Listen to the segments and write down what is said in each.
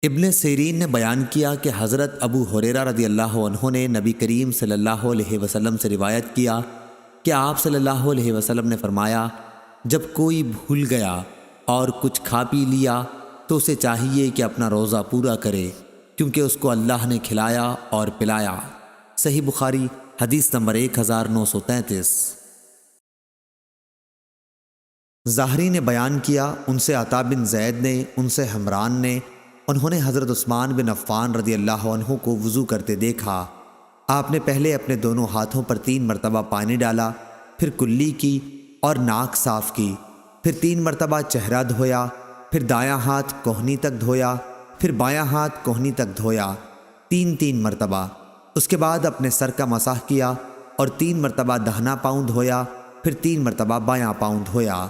ابن سیرین نے بیان کیا کہ حضرت ابو ہریرہ رضی اللہ عنہ نے نبی کریم صلی اللہ علیہ وسلم سے روایت کیا کہ آپ صلی اللہ علیہ وسلم نے فرمایا، جب کوئی بھول گیا اور کچھ کھا پی لیا تو اسے چاہیے کہ اپنا روزہ پورا کرے، کیونکہ اس کو اللہ نے کھلایا اور پلایا۔ صحیح بخاری حدیث نمبر 1933۔ ظاہری نے بیان کیا، ان سے عطا بن زید نے، ان سے حمران نے، انہوں نے حضرت عثمان بن عفان رضی اللہ عنہ کو وضو کرتے دیکھا۔ آپ نے پہلے اپنے دونوں ہاتھوں پر 3 مرتبہ پانی ڈالا، پھر کلی کی اور ناک صاف کی، پھر 3 مرتبہ چہرہ دھویا، پھر دایاں ہاتھ کوہنی تک دھویا، پھر بایاں ہاتھ کوہنی تک دھویا، 3 مرتبہ۔ اس کے بعد اپنے سر کا مسح کیا اور 3 مرتبہ دہنا پاؤں دھویا، پھر 3 مرتبہ بایاں پاؤں دھویا۔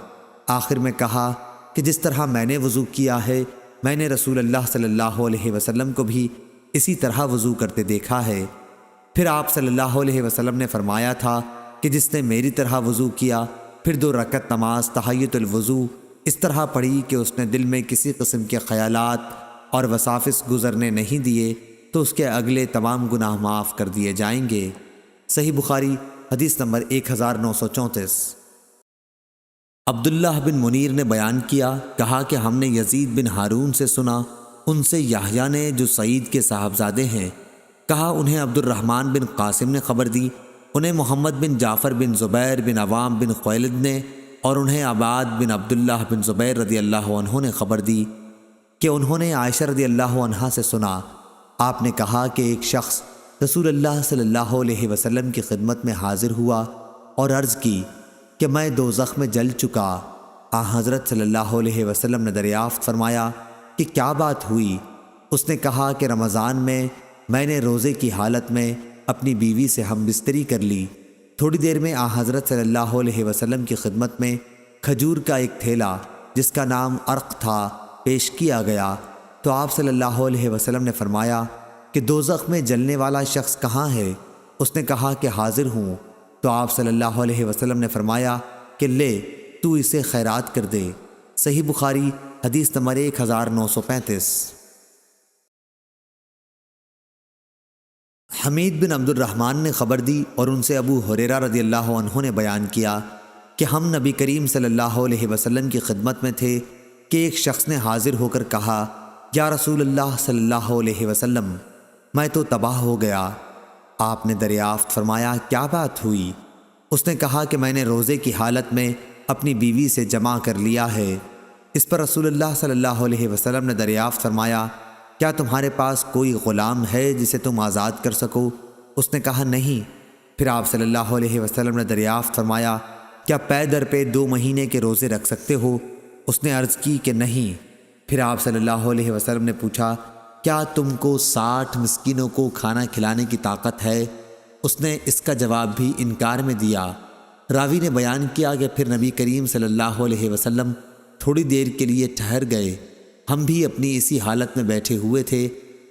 آخر میں کہا کہ جس طرح میں نے وضو کیا ہے، میں نے رسول اللہ صلی اللہ علیہ وسلم کو بھی اسی طرح وضو کرتے دیکھا ہے۔ پھر آپ صلی اللہ علیہ وسلم نے فرمایا تھا کہ جس نے میری طرح وضو کیا، پھر 2 رکعت نماز تحیۃ الوضو اس طرح پڑھی کہ اس نے دل میں کسی قسم کے خیالات اور وساوس گزرنے نہیں دیے، تو اس کے اگلے تمام گناہ معاف کر دیے جائیں گے۔ صحیح بخاری حدیث نمبر 1934۔ عبداللہ بن منیر نے بیان کیا، کہا کہ ہم نے یزید بن ہارون سے سنا، ان سے یحییٰ نے جو سعید کے صاحبزادے ہیں، کہا انہیں عبد الرحمن بن قاسم نے خبر دی، انہیں محمد بن جعفر بن زبیر بن عوام بن خویلد نے، اور انہیں عباد بن عبداللہ بن زبیر رضی اللہ عنہ نے خبر دی کہ انہوں نے عائشہ رضی اللہ عنہا سے سنا۔ آپ نے کہا کہ ایک شخص رسول اللہ صلی اللہ علیہ وسلم کی خدمت میں حاضر ہوا اور عرض کی کہ میں دوزخ میں جل چکا۔ حضرت صلی اللہ علیہ وسلم نے دریافت فرمایا کہ کیا بات ہوئی؟ اس نے کہا کہ رمضان میں نے روزے کی حالت میں اپنی بیوی سے ہم بستری کر لی۔ تھوڑی دیر میں حضرت صلی اللہ علیہ وسلم کی خدمت میں کھجور کا ایک تھیلا جس کا نام عرق تھا پیش کیا گیا، تو آپ صلی اللہ علیہ وسلم نے فرمایا کہ دوزخ میں جلنے والا شخص کہاں ہے؟ اس نے کہا کہ حاضر ہوں۔ تو آپ صلی اللہ علیہ وسلم نے فرمایا کہ لے، تو اسے خیرات کر دے۔ صحیح بخاری حدیث نمبر 1935۔ حمید بن عبد الرحمن نے خبر دی اور ان سے ابو ہریرہ رضی اللہ عنہ نے بیان کیا کہ ہم نبی کریم صلی اللہ علیہ وسلم کی خدمت میں تھے کہ ایک شخص نے حاضر ہو کر کہا، یا رسول اللہ صلی اللہ علیہ وسلم، میں تو تباہ ہو گیا۔ آپ نے دریافت فرمایا کیا بات ہوئی؟ اس نے کہا کہ میں نے روزے کی حالت میں اپنی بیوی سے جمع کر لیا ہے۔ اس پر رسول اللہ صلی اللہ علیہ وسلم نے دریافت فرمایا، کیا تمہارے پاس کوئی غلام ہے جسے تم آزاد کر سکو؟ اس نے کہا نہیں۔ پھر آپ صلی اللہ علیہ وسلم نے دریافت فرمایا، کیا پے در پے 2 مہینے کے روزے رکھ سکتے ہو؟ اس نے عرض کی کہ نہیں۔ پھر آپ صلی اللہ علیہ وسلم نے پوچھا، کیا تم کو 60 مسکینوں کو کھانا کھلانے کی طاقت ہے؟ اس نے اس کا جواب بھی انکار میں دیا۔ راوی نے بیان کیا کہ پھر نبی کریم صلی اللہ علیہ وسلم تھوڑی دیر کے لیے ٹھہر گئے۔ ہم بھی اپنی اسی حالت میں بیٹھے ہوئے تھے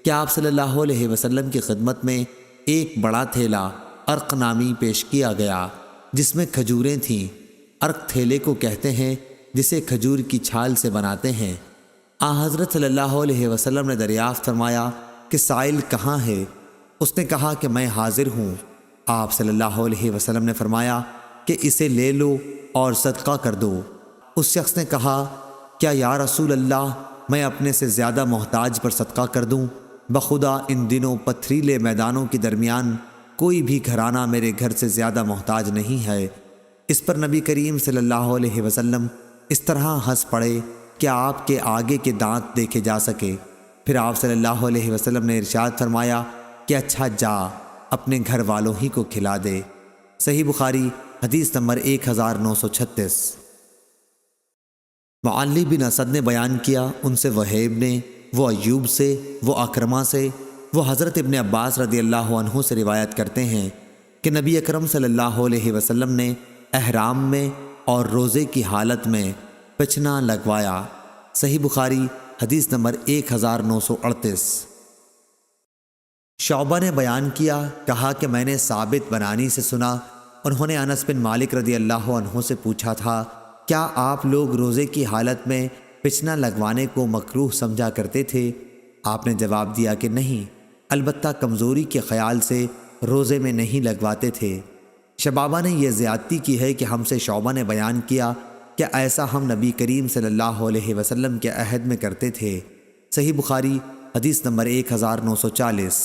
کہ آپ صلی اللہ علیہ وسلم کی خدمت میں ایک بڑا تھیلا عرق نامی پیش کیا گیا جس میں کھجوریں تھیں۔ عرق تھیلے کو کہتے ہیں جسے کھجور کی چھال سے بناتے ہیں۔ حضرت صلی اللہ علیہ وسلم نے دریافت فرمایا کہ سائل کہاں ہے؟ اس نے کہا کہ میں حاضر ہوں۔ آپ صلی اللہ علیہ وسلم نے فرمایا کہ اسے لے لو اور صدقہ کر دو۔ اس شخص نے کہا، کیا یا رسول اللہ میں اپنے سے زیادہ محتاج پر صدقہ کر دوں؟ بخدا ان دنوں پتھریلے میدانوں کے درمیان کوئی بھی گھرانہ میرے گھر سے زیادہ محتاج نہیں ہے۔ اس پر نبی کریم صلی اللہ علیہ وسلم اس طرح ہنس پڑے کہ آپ کے آگے کے دانت دیکھے جا سکے۔ پھر آپ صلی اللہ علیہ وسلم نے ارشاد فرمایا کہ اچھا جا، اپنے گھر والوں ہی کو کھلا دے۔ صحیح بخاری حدیث نمبر 1936۔ معلی بن اسد نے بیان کیا، ان سے وہیب نے، وہ ایوب سے، وہ اکرمہ سے، وہ حضرت ابن عباس رضی اللہ عنہ سے روایت کرتے ہیں کہ نبی اکرم صلی اللہ علیہ وسلم نے احرام میں اور روزے کی حالت میں پچھنا لگوایا۔ صحیح بخاری حدیث نمبر 1938۔ شعبہ نے بیان کیا، کہا کہ میں نے ثابت بنانی سے سنا، انہوں نے انس بن مالک رضی اللہ عنہ سے پوچھا تھا، کیا آپ لوگ روزے کی حالت میں پچھنا لگوانے کو مکروہ سمجھا کرتے تھے؟ آپ نے جواب دیا کہ نہیں، البتہ کمزوری کے خیال سے روزے میں نہیں لگواتے تھے۔ شبابہ نے یہ زیادتی کی ہے کہ ہم سے شعبہ نے بیان کیا کہ ایسا ہم نبی کریم صلی اللہ علیہ وسلم کے عہد میں کرتے تھے۔ صحیح بخاری حدیث نمبر 1940۔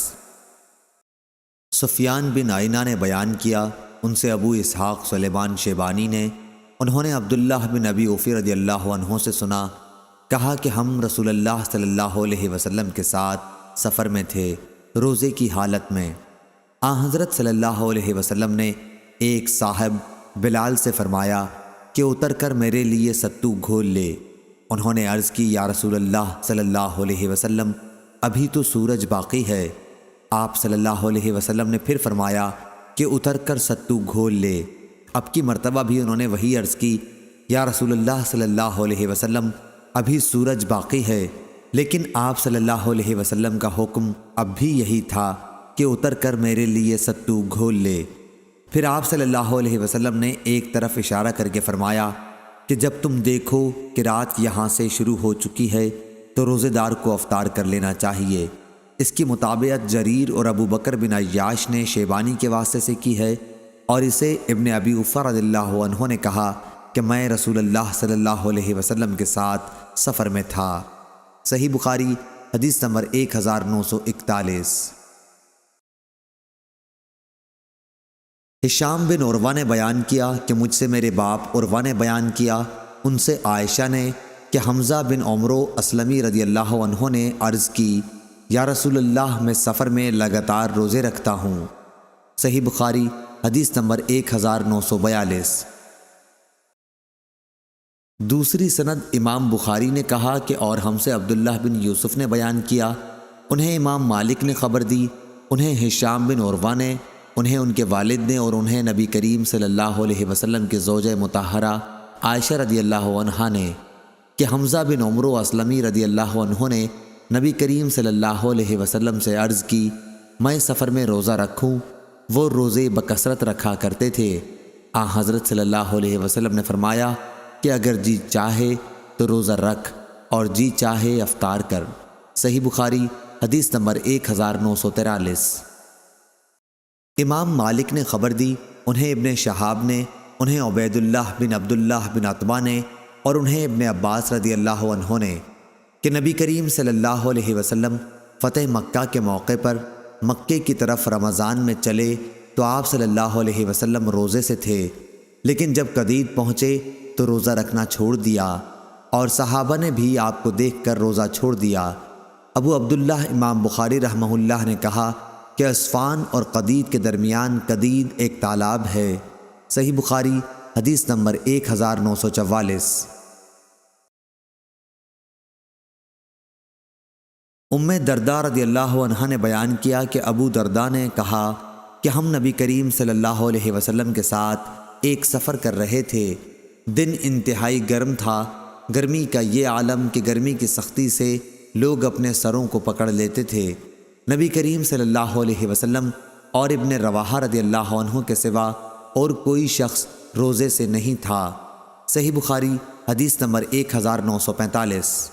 سفیان بن عینہ نے بیان کیا، ان سے ابو اسحاق سلیمان شیبانی نے، انہوں نے عبداللہ بن ابی اوفی رضی اللہ عنہ سے سنا، کہا کہ ہم رسول اللہ صلی اللہ علیہ وسلم کے ساتھ سفر میں تھے، روزے کی حالت میں۔ حضرت صلی اللہ علیہ وسلم نے ایک صاحب بلال سے فرمایا کہ اتر کر میرے لیے ستو گھول لے۔ انہوں نے عرض کی، یا رسول اللہ صلی اللہ علیہ وسلم، ابھی تو سورج باقی ہے۔ آپ صلی اللہ علیہ وسلم نے پھر فرمایا کہ اتر کر ستو گھول لے۔ اب کی مرتبہ بھی انہوں نے وہی عرض کی، یا رسول اللہ صلی اللہ علیہ وسلم، ابھی سورج باقی ہے، لیکن آپ صلی اللہ علیہ وسلم کا حکم اب بھی یہی تھا کہ اتر کر میرے لیے ستو گھول لے۔ پھر آپ صلی اللہ علیہ وسلم نے ایک طرف اشارہ کر کے فرمایا کہ جب تم دیکھو کہ رات یہاں سے شروع ہو چکی ہے تو روزے دار کو افطار کر لینا چاہیے۔ اس کی مطابقت جریر اور ابو بکر بن عیاش نے شیبانی کے واسطے سے کی ہے، اور اسے ابن ابی اوفی رضی اللہ عنہ نے کہا کہ میں رسول اللہ صلی اللہ علیہ وسلم کے ساتھ سفر میں تھا۔ صحیح بخاری حدیث نمبر 1941۔ ہشام بن عروہ نے بیان کیا کہ مجھ سے میرے باپ عروہ نے بیان کیا، ان سے عائشہ نے کہ حمزہ بن عمرو اسلمی رضی اللہ عنہ نے عرض کی، یا رسول اللہ، میں سفر میں لگاتار روزے رکھتا ہوں۔ صحیح بخاری حدیث نمبر 1942۔ دوسری سند امام بخاری نے کہا کہ اور ہم سے عبداللہ بن یوسف نے بیان کیا، انہیں امام مالک نے خبر دی، انہیں ہشام بن عروہ نے، انہیں ان کے والد نے، اور انہیں نبی کریم صلی اللہ علیہ وسلم کے زوجہ مطہرہ عائشہ رضی اللہ عنہا نے کہ حمزہ بن عمرو اسلمی رضی اللہ عنہ نے نبی کریم صلی اللہ علیہ وسلم سے عرض کی، میں سفر میں روزہ رکھوں۔ وہ روزے بکثرت رکھا کرتے تھے۔ حضرت صلی اللہ علیہ وسلم نے فرمایا کہ اگر جی چاہے تو روزہ رکھ اور جی چاہے افطار کر۔ صحیح بخاری حدیث نمبر 1943۔ امام مالک نے خبر دی، انہیں ابن شہاب نے، انہیں عبید اللہ بن عبداللہ بن عتبہ نے، اور انہیں ابن عباس رضی اللہ عنہ نے کہ نبی کریم صلی اللہ علیہ وسلم فتح مکہ کے موقع پر مکے کی طرف رمضان میں چلے تو آپ صلی اللہ علیہ وسلم روزے سے تھے، لیکن جب قدید پہنچے تو روزہ رکھنا چھوڑ دیا، اور صحابہ نے بھی آپ کو دیکھ کر روزہ چھوڑ دیا۔ ابو عبداللہ امام بخاری رحمہ اللہ نے کہا کہ اسفان اور قدید کے درمیان قدید ایک تالاب ہے۔ صحیح بخاری حدیث نمبر 1944۔ ام درداء رضی اللہ عنہا نے بیان کیا کہ ابو درداء نے کہا کہ ہم نبی کریم صلی اللہ علیہ وسلم کے ساتھ ایک سفر کر رہے تھے۔ دن انتہائی گرم تھا، گرمی کا یہ عالم کہ گرمی کی سختی سے لوگ اپنے سروں کو پکڑ لیتے تھے۔ نبی کریم صلی اللہ علیہ وسلم اور ابن رواحہ رضی اللہ عنہ کے سوا اور کوئی شخص روزے سے نہیں تھا۔ صحیح بخاری حدیث نمبر 1945۔